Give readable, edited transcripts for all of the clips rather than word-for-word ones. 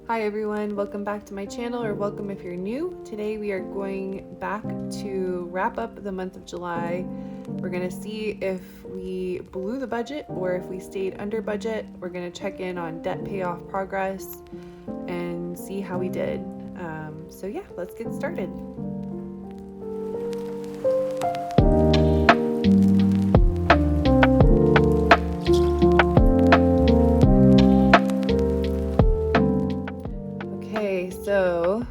Hi everyone, welcome back to my channel, or welcome if you're new. Today we are going back to wrap up the month of July. We're gonna see if we blew the budget or if we stayed under budget. We're gonna check in on debt payoff progress and see how we did. So yeah, let's get started. Okay, so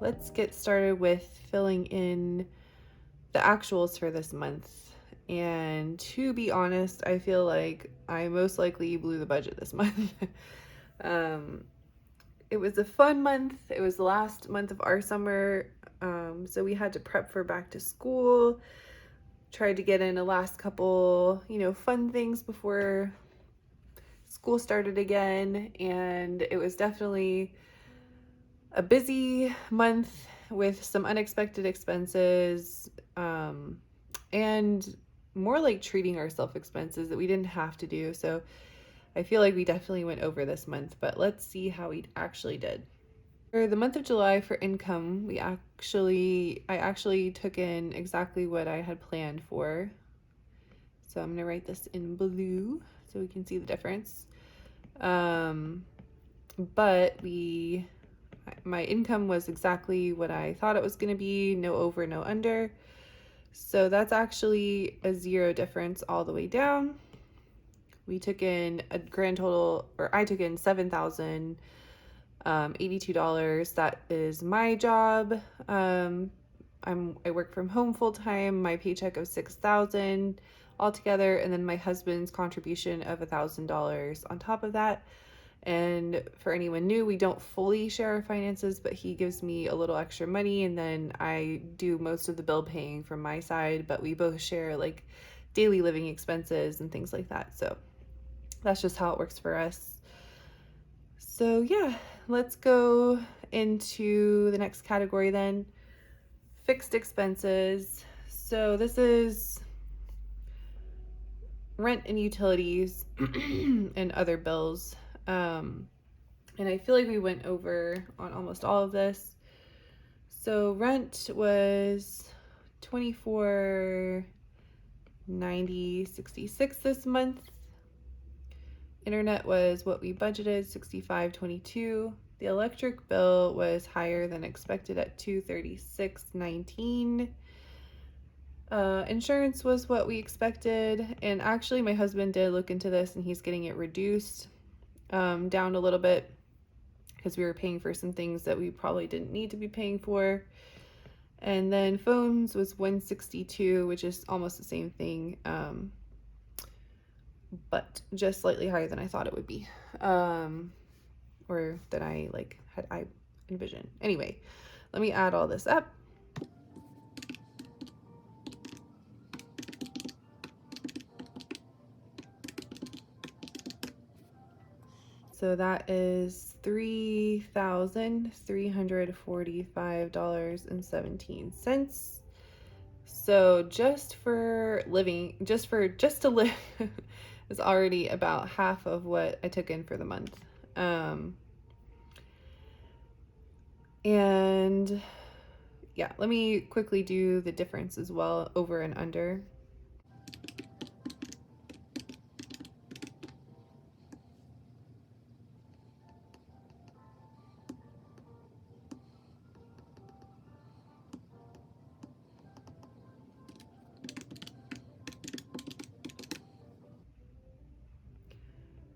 let's get started with filling in the actuals for this month. And to be honest, I feel like I most likely blew the budget this month. It was a fun month. It was the last month of our summer. So we had to prep for back to school, tried to get in a last couple, fun things before school started again. And it was definitely a busy month with some unexpected expenses, and more like treating ourselves expenses that we didn't have to do. So I feel like we definitely went over this month, but let's see how we actually did. For the month of July for income, I actually took in exactly what I had planned for. So I'm gonna write this in blue so we can see the difference. But my income was exactly what I thought it was gonna be, no over, no under. So that's actually a zero difference all the way down. We took in a grand total, or I took in $7,082. That is my job. I work from home full time. My paycheck of $6,000 altogether, and then my husband's contribution of $1,000 on top of that. And for anyone new, we don't fully share our finances, but he gives me a little extra money, and then I do most of the bill paying from my side, but we both share like daily living expenses and things like that. So that's just how it works for us. So yeah, let's go into the next category then. Fixed expenses. So this is rent and utilities and other bills. And I feel like we went over on almost all of this. So rent was $24.90.66 this month. Internet was what we budgeted, $65.22. The electric bill was higher than expected at $236.19. Insurance was what we expected, and actually my husband did look into this and he's getting it reduced down a little bit because we were paying for some things that we probably didn't need to be paying for. And then phones was $162, which is almost the same thing, but just slightly higher than I thought it would be, or that I envisioned. Anyway, let me add all this up. So that is $3,345.17. So just to live is already about half of what I took in for the month. And yeah, let me quickly do the difference as well, over and under.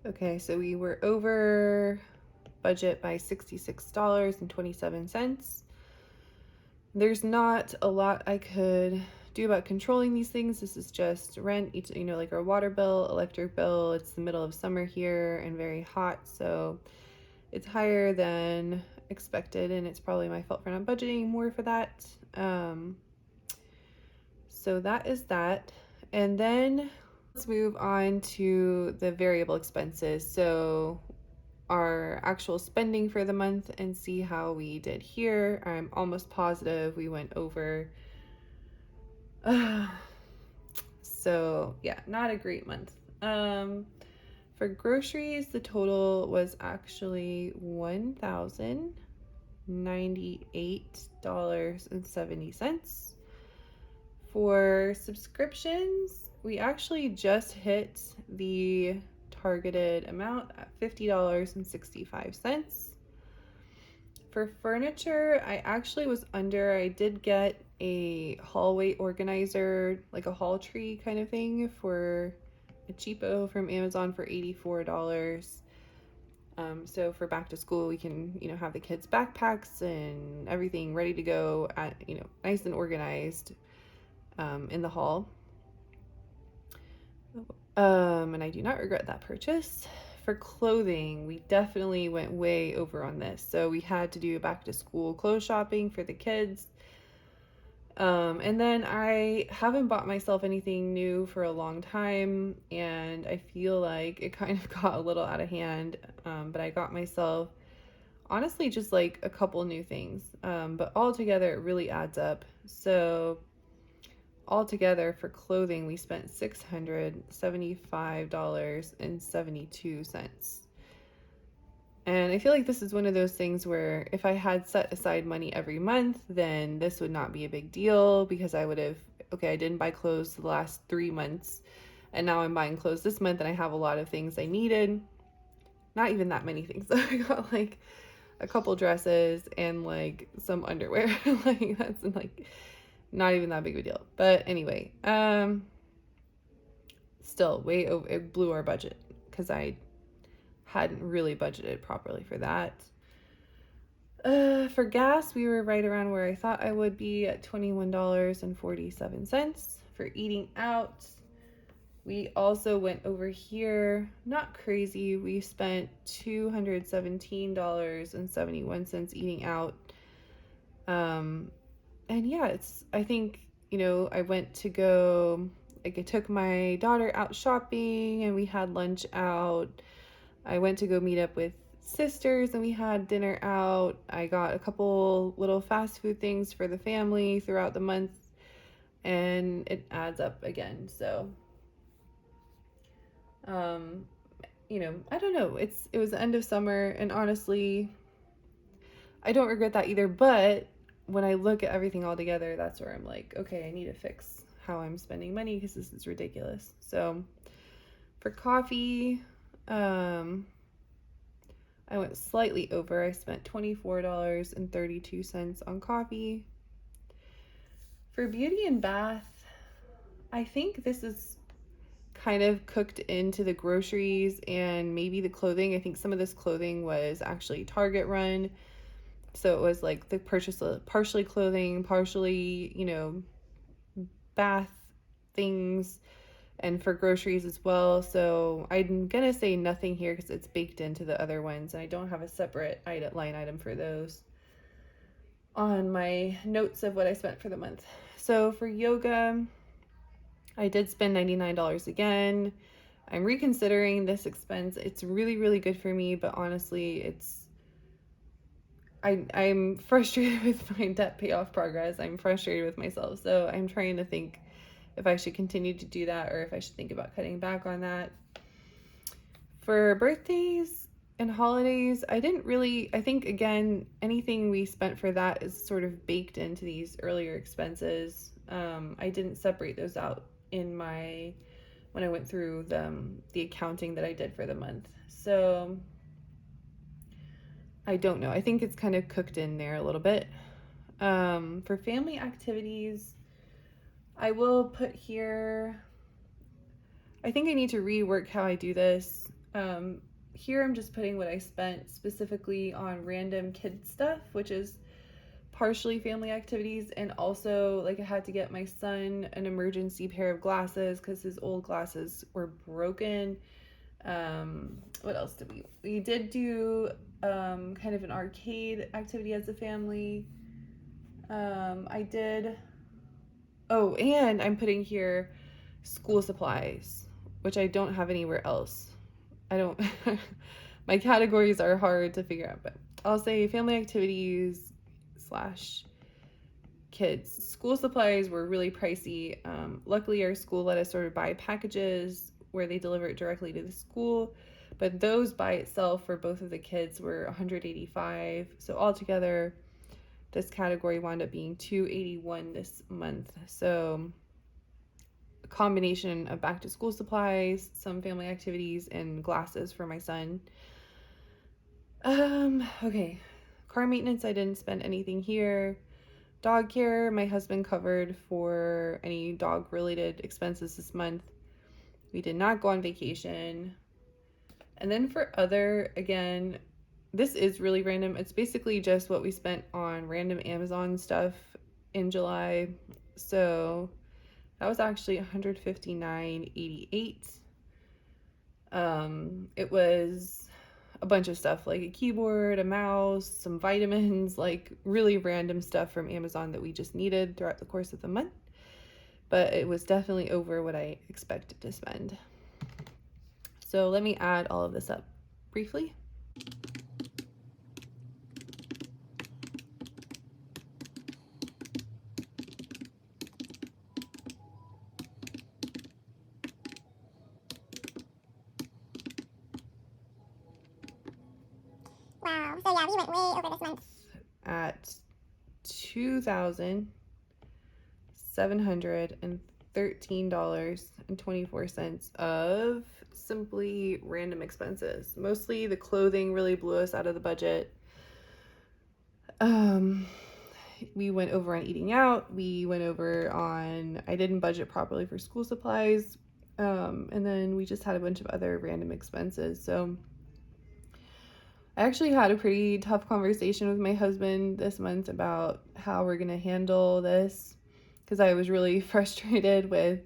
Okay, so we were over budget by $66.27. There's not a lot I could do about controlling these things. This is just rent, like our water bill, electric bill. It's the middle of summer here and very hot, so it's higher than expected, and it's probably my fault for not budgeting more for that. So that is that. And then let's move on to the variable expenses. So our actual spending for the month and see how we did here. I'm almost positive we went over. So yeah, not a great month. For groceries, the total was actually $1,098.70. For subscriptions, we actually just hit the targeted amount at $50.65. For furniture, I actually was under. I did get a hallway organizer, like a hall tree kind of thing, for a cheapo from Amazon for $84. So for back to school, we can, have the kids' backpacks and everything ready to go at, nice and organized in the hall. And I do not regret that purchase. For clothing, we definitely went way over on this. So we had to do back to school clothes shopping for the kids. And then I haven't bought myself anything new for a long time, and I feel like it kind of got a little out of hand. But I got myself, honestly, just like a couple new things. But all together, it really adds up. So altogether for clothing, we spent $675.72. And I feel like this is one of those things where if I had set aside money every month, then this would not be a big deal, because I would have, okay, I didn't buy clothes the last 3 months, and now I'm buying clothes this month, and I have a lot of things I needed. Not even that many things. I got like a couple dresses and like some underwear. Like that's like not even that big of a deal. But anyway, still way over, it blew our budget because I hadn't really budgeted properly for that. For gas, we were right around where I thought I would be at $21.47. For eating out, we also went over here, not crazy. We spent $217.71 eating out. And yeah, I think, I went to go, like I took my daughter out shopping and we had lunch out. I went to go meet up with sisters and we had dinner out. I got a couple little fast food things for the family throughout the month, and it adds up again. So, I don't know. It was the end of summer, and honestly, I don't regret that either. But when I look at everything all together, that's where I'm like, okay, I need to fix how I'm spending money because this is ridiculous. So, for coffee, I went slightly over. I spent $24.32 on coffee. For beauty and bath, I think this is kind of cooked into the groceries and maybe the clothing. I think some of this clothing was actually Target run. So it was like the purchase of partially clothing, partially, bath things, and for groceries as well. So I'm gonna say nothing here because it's baked into the other ones, and I don't have a separate line item for those on my notes of what I spent for the month. So for yoga, I did spend $99 again. I'm reconsidering this expense. It's really, really good for me, but honestly, I'm frustrated with my debt payoff progress. I'm frustrated with myself. So I'm trying to think if I should continue to do that or if I should think about cutting back on that. For birthdays and holidays, I think again, anything we spent for that is sort of baked into these earlier expenses. I didn't separate those out when I went through the accounting that I did for the month. So I don't know. I think it's kind of cooked in there a little bit. For family activities, I will put here, I think I need to rework how I do this. Here I'm just putting what I spent specifically on random kid stuff, which is partially family activities, and also like I had to get my son an emergency pair of glasses because his old glasses were broken. What else did we did do kind of an arcade activity as a family. I did, oh, and I'm putting here school supplies, which I don't have anywhere else. I don't my categories are hard to figure out, but I'll say family activities / kids. School supplies were really pricey. Luckily our school let us sort of buy packages where they deliver it directly to the school. But those by itself for both of the kids were 185. So altogether, this category wound up being 281 this month. So a combination of back to school supplies, some family activities, and glasses for my son. Okay. Car maintenance, I didn't spend anything here. Dog care, my husband covered for any dog related expenses this month. We did not go on vacation. And then for other, again, this is really random. It's basically just what we spent on random Amazon stuff in July. So that was actually $159.88. It was a bunch of stuff like a keyboard, a mouse, some vitamins, like really random stuff from Amazon that we just needed throughout the course of the month. But it was definitely over what I expected to spend. So let me add all of this up briefly. Wow. So yeah, we went way over this month. At $2,713.24 of simply random expenses. Mostly the clothing really blew us out of the budget. We went over on eating out. We went over on, I didn't budget properly for school supplies. And then we just had a bunch of other random expenses. So I actually had a pretty tough conversation with my husband this month about how we're going to handle this, because I was really frustrated with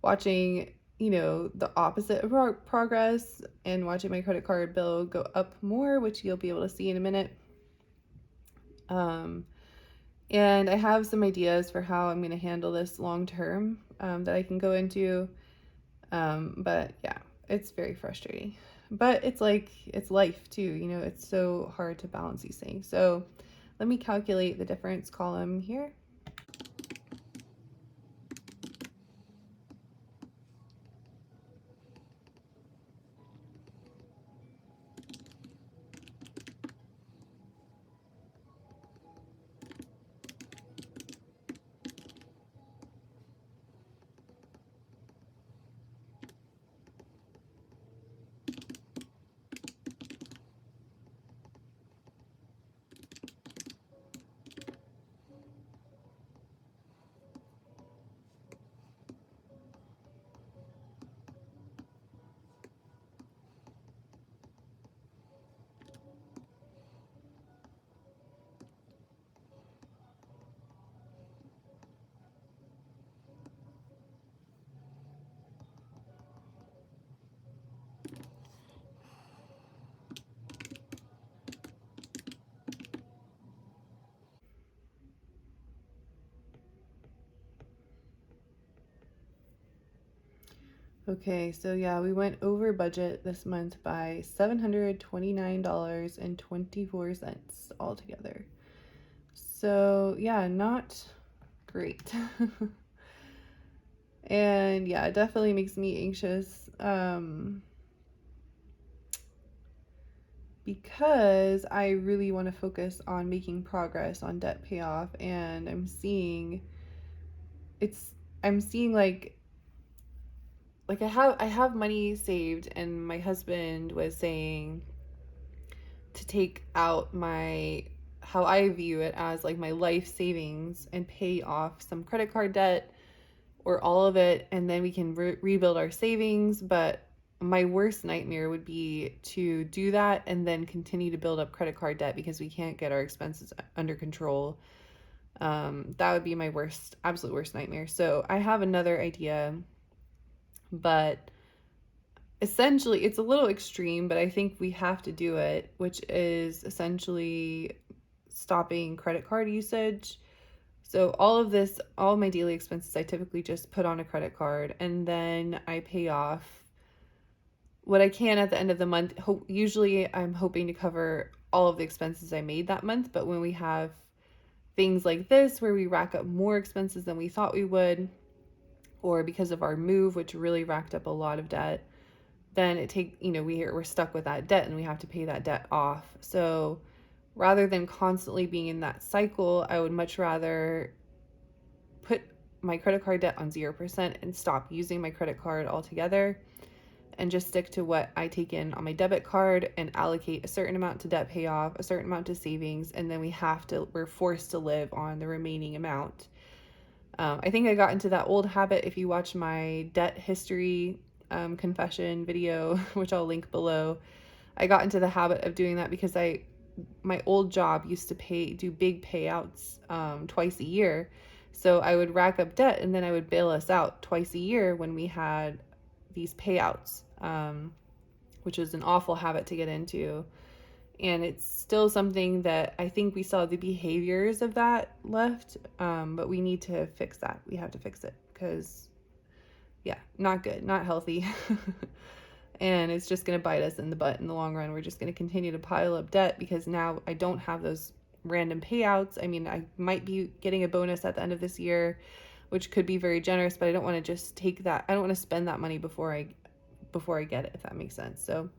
watching, the opposite of progress and watching my credit card bill go up more, which you'll be able to see in a minute. And I have some ideas for how I'm going to handle this long term that I can go into. But yeah, it's very frustrating. But it's life too, it's so hard to balance these things. So let me calculate the difference column here. Okay, so yeah, we went over budget this month by $729.24 altogether. So yeah, not great. And yeah, it definitely makes me anxious because I really want to focus on making progress on debt payoff, and I'm seeing like I have money saved, and my husband was saying to take out my, how I view it as like my life savings, and pay off some credit card debt or all of it, and then we can rebuild our savings. But my worst nightmare would be to do that and then continue to build up credit card debt because we can't get our expenses under control. That would be my absolute worst nightmare. So I have another idea, but essentially it's a little extreme, but I think we have to do it, which is essentially stopping credit card usage. So all my daily expenses, I typically just put on a credit card, and then I pay off what I can at the end of the month. Usually I'm hoping to cover all of the expenses I made that month, but when we have things like this where we rack up more expenses than we thought we would, or because of our move, which really racked up a lot of debt, then we're stuck with that debt and we have to pay that debt off. So rather than constantly being in that cycle, I would much rather put my credit card debt on 0% and stop using my credit card altogether and just stick to what I take in on my debit card and allocate a certain amount to debt payoff, a certain amount to savings, and then we're forced to live on the remaining amount. I think I got into that old habit. If you watch my debt history confession video, which I'll link below, I got into the habit of doing that because my old job used to do big payouts twice a year. So I would rack up debt and then I would bail us out twice a year when we had these payouts, which was an awful habit to get into. And it's still something that I think we saw the behaviors of that left, but we need to fix that. We have to fix it because, yeah, not good, not healthy. And it's just going to bite us in the butt in the long run. We're just going to continue to pile up debt because now I don't have those random payouts. I mean, I might be getting a bonus at the end of this year, which could be very generous, but I don't want to just take that. I don't want to spend that money before I get it, if that makes sense. So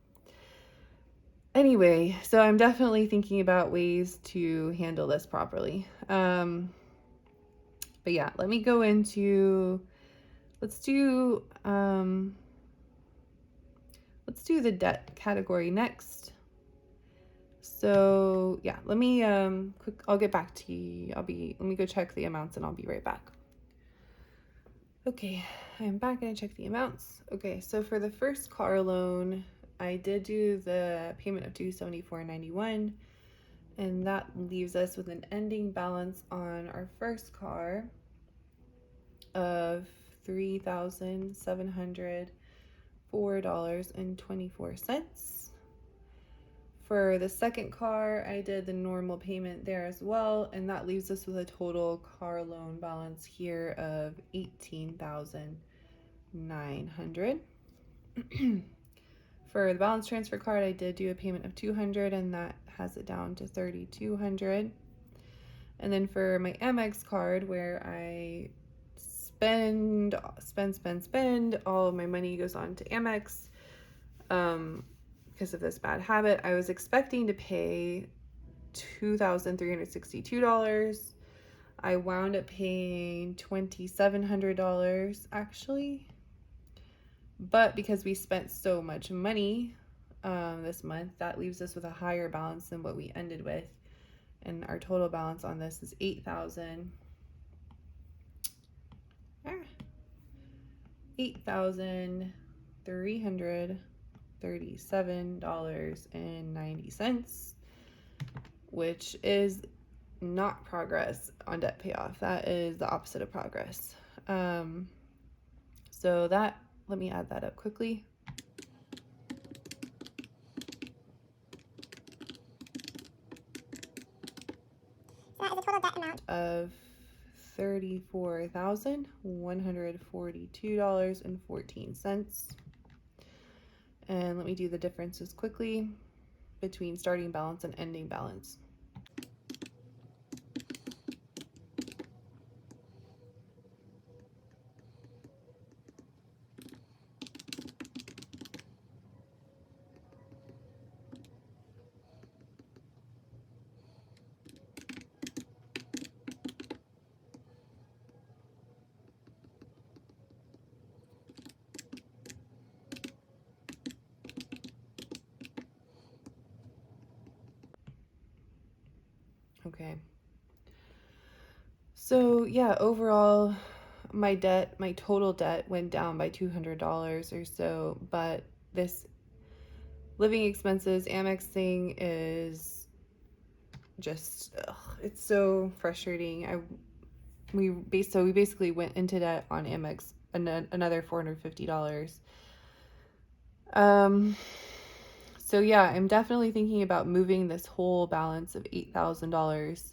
anyway, so I'm definitely thinking about ways to handle this properly. But yeah, let me go into, let's do the debt category next. So yeah, let me I'll get back to you. Let me go check the amounts and I'll be right back. Okay, I'm back and I checked the amounts. Okay, so for the first car loan, I did do the payment of $274.91, and that leaves us with an ending balance on our first car of $3,704.24. For the second car, I did the normal payment there as well, and that leaves us with a total car loan balance here of $18,900. For the balance transfer card, I did do a payment of $200, and that has it down to $3,200. And then for my Amex card, where I spend, all of my money goes on to Amex, because of this bad habit, I was expecting to pay $2,362. I wound up paying $2,700 actually, but because we spent so much money this month, that leaves us with a higher balance than what we ended with, and our total balance on this is $8,337.90, which is not progress on debt payoff. That is the opposite of progress. So that, let me add that up quickly. So that is a total debt amount of $34,142.14. And let me do the differences quickly between starting balance and ending balance. Okay. So yeah, overall, my total debt went down by $200 or so, but this living expenses Amex thing is just, it's so frustrating. We basically went into debt on Amex another $450. So yeah, I'm definitely thinking about moving this whole balance of $8,000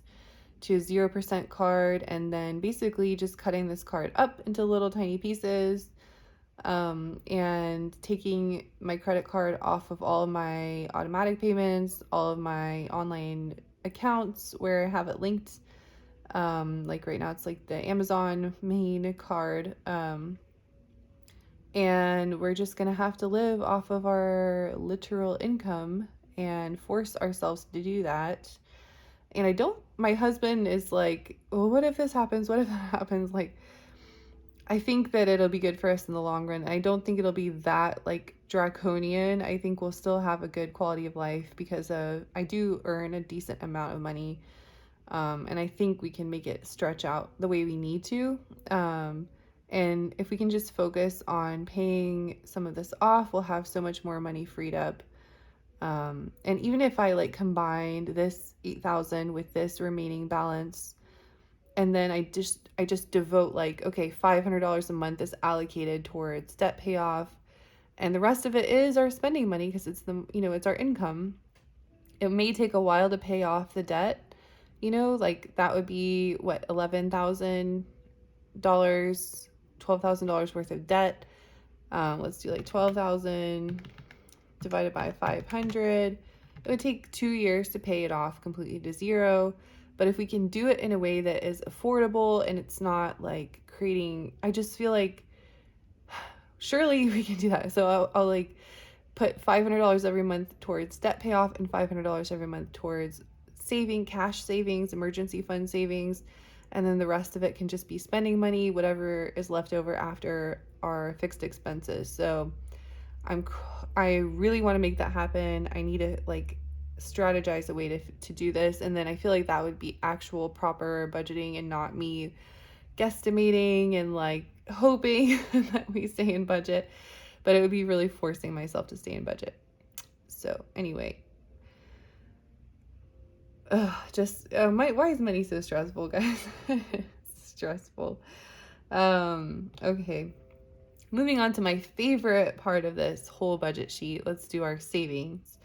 to a 0% card, and then basically just cutting this card up into little tiny pieces, and taking my credit card off of all of my automatic payments, all of my online accounts where I have it linked. Like right now it's like the Amazon main card, and we're just gonna have to live off of our literal income and force ourselves to do that. And my husband is like, well, what if this happens? What if that happens? Like, I think that it'll be good for us in the long run. I don't think it'll be that like draconian. I think we'll still have a good quality of life because I do earn a decent amount of money. And I think we can make it stretch out the way we need to. And if we can just focus on paying some of this off, we'll have so much more money freed up. And even if I like combined this 8,000 with this remaining balance, and then I just devote like, okay, $500 a month is allocated towards debt payoff, and the rest of it is our spending money because it's our income. It may take a while to pay off the debt, like that would be what, $11,000, $12,000 worth of debt. Let's do like 12,000 divided by 500. It would take 2 years to pay it off completely to zero. But if we can do it in a way that is affordable and it's not like I just feel like surely we can do that. So I'll like put $500 every month towards debt payoff and $500 every month towards cash savings, emergency fund savings, and then the rest of it can just be spending money, whatever is left over after our fixed expenses. So I really want to make that happen. I need to like strategize a way to do this, and then I feel like that would be actual proper budgeting and not me guesstimating and like hoping that we stay in budget, but it would be really forcing myself to stay in budget. So anyway, why is money so stressful, guys? It's stressful. Okay. Moving on to my favorite part of this whole budget sheet, let's do our savings.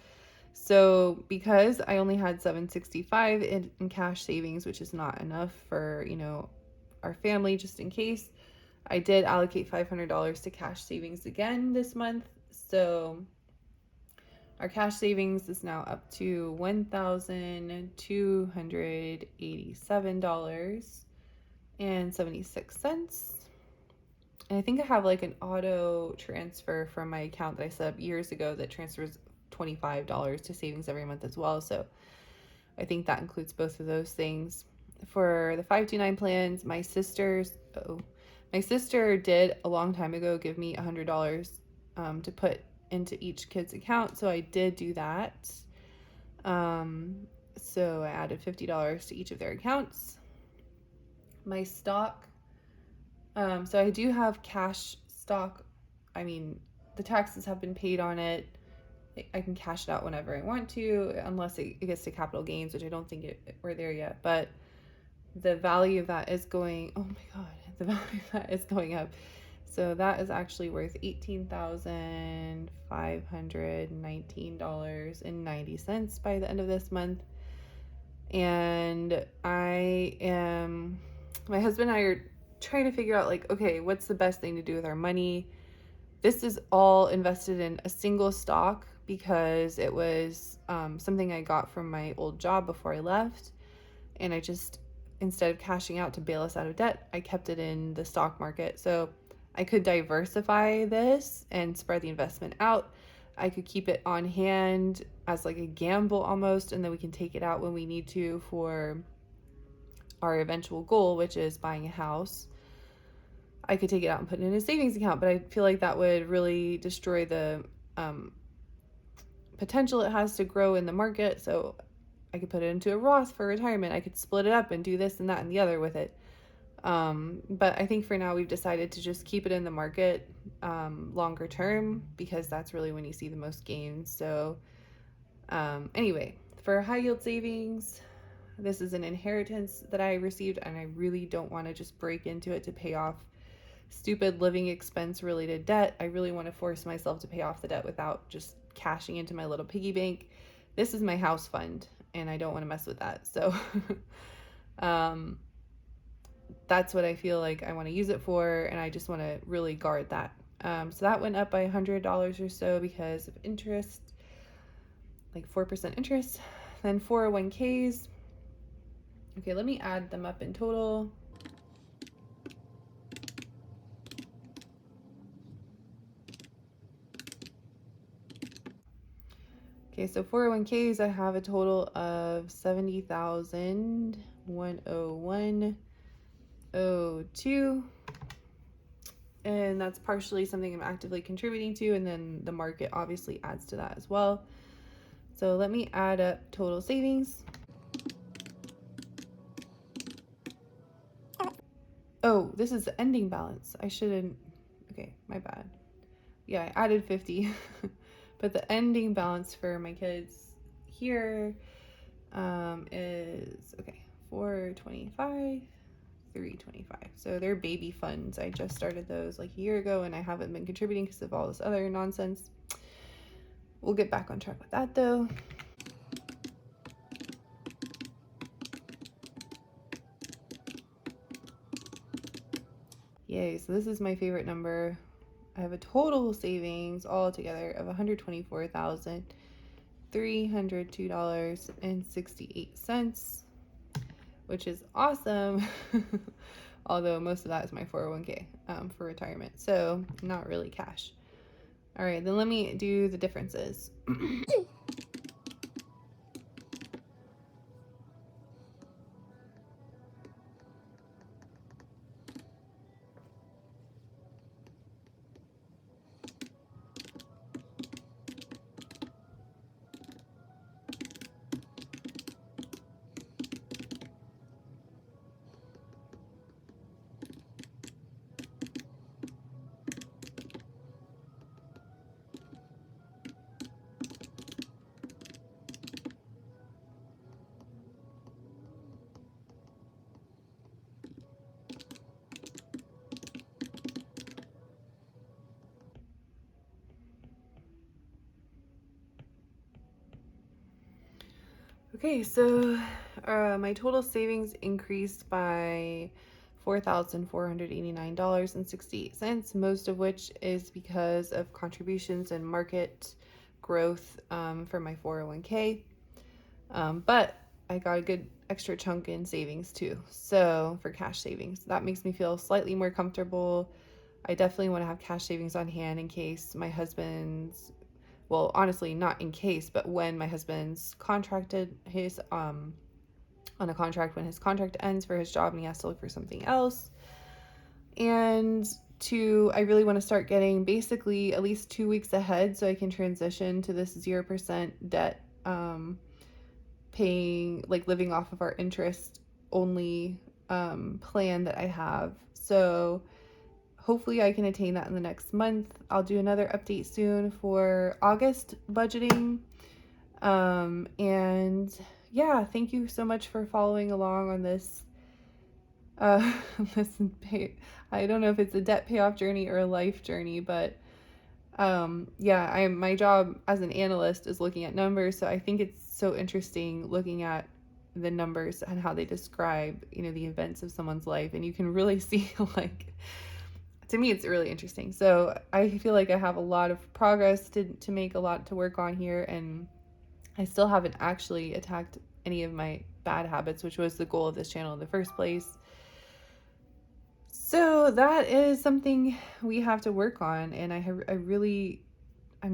So because I only had $765 in cash savings, which is not enough for, our family, just in case, I did allocate $500 to cash savings again this month. So our cash savings is now up to $1,287.76. And I think I have like an auto transfer from my account that I set up years ago that transfers $25 to savings every month as well. So I think that includes both of those things. For the 529 plans, my sister did a long time ago give me $100 to put into each kid's account. So I did do that. So I added $50 to each of their accounts. My stock, so I do have cash stock. I mean, the taxes have been paid on it. I can cash it out whenever I want to, unless it gets to capital gains, which I don't think we're there yet. But the value of that is going, oh my God, the value of that is going up. So that is actually worth $18,519.90 by the end of this month. And my husband and I are trying to figure out like, okay, what's the best thing to do with our money? This is all invested in a single stock because it was something I got from my old job before I left. And I just, instead of cashing out to bail us out of debt, I kept it in the stock market. So I could diversify this and spread the investment out. I could keep it on hand as like a gamble almost, and then we can take it out when we need to for our eventual goal, which is buying a house. I could take it out and put it in a savings account, but I feel like that would really destroy the potential it has to grow in the market. So I could put it into a Roth for retirement. I could split it up and do this and that and the other with it. But I think for now we've decided to just keep it in the market longer term because that's really when you see the most gains. So anyway, for high yield savings, this is an inheritance that I received, and I really don't want to just break into it to pay off stupid living expense related debt. I really want to force myself to pay off the debt without just cashing into my little piggy bank. This is my house fund, and I don't want to mess with that. So that's what I feel like I want to use it for, and I just want to really guard that. So that went up by $100 or so because of interest, like 4% interest. Then 401ks. Okay, let me add them up in total. Okay, so 401ks, I have a total of 70,101.02. And that's partially something I'm actively contributing to, and then the market obviously adds to that as well. So let me add up total savings. Oh, this is the ending balance. I shouldn't. Okay, my bad. Yeah, I added 50. But the ending balance for my kids here is, okay, 425, 325. So they're baby funds. I just started those like a year ago, and I haven't been contributing because of all this other nonsense. We'll get back on track with that though. Yay, so this is my favorite number. I have a total savings all together of $124,302.68, which is awesome. Although most of that is my 401k for retirement, so not really cash. All right, then let me do the differences. Okay, so my total savings increased by $4,489.68, most of which is because of contributions and market growth for my 401k. But I got a good extra chunk in savings too. So for cash savings, that makes me feel slightly more comfortable. I definitely want to have cash savings on hand in case my husband's, well, honestly, not in case, but when my husband's contracted his on a contract, when his contract ends for his job and he has to look for something else. And I really want to start getting basically at least 2 weeks ahead so I can transition to this 0% debt, paying, like living off of our interest only plan that I have. So hopefully I can attain that in the next month. I'll do another update soon for August budgeting. And yeah, thank you so much for following along on this. this I don't know if it's a debt payoff journey or a life journey, but yeah, my job as an analyst is looking at numbers, so I think it's so interesting looking at the numbers and how they describe, the events of someone's life, and you can really see like, to me it's really interesting. So I feel like I have a lot of progress to make, a lot to work on here, and I still haven't actually attacked any of my bad habits, which was the goal of this channel in the first place. So that is something we have to work on, and I'm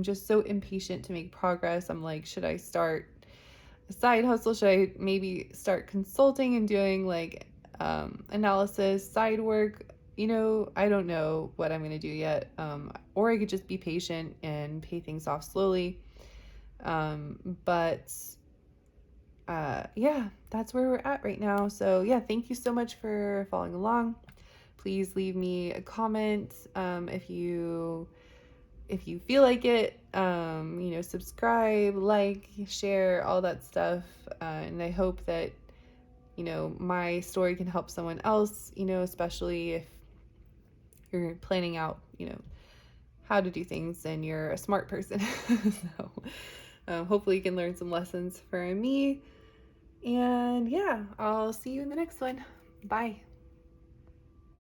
just so impatient to make progress. I'm like, should I start a side hustle? Should I maybe start consulting and doing like analysis, side work? I don't know what I'm going to do yet. Or I could just be patient and pay things off slowly. But yeah, that's where we're at right now. So yeah, thank you so much for following along. Please leave me a comment if you feel like it. Subscribe, like, share, all that stuff. And I hope that my story can help someone else. Especially if you're planning out how to do things and you're a smart person. So hopefully you can learn some lessons from me. And yeah, I'll see you in the next one. Bye.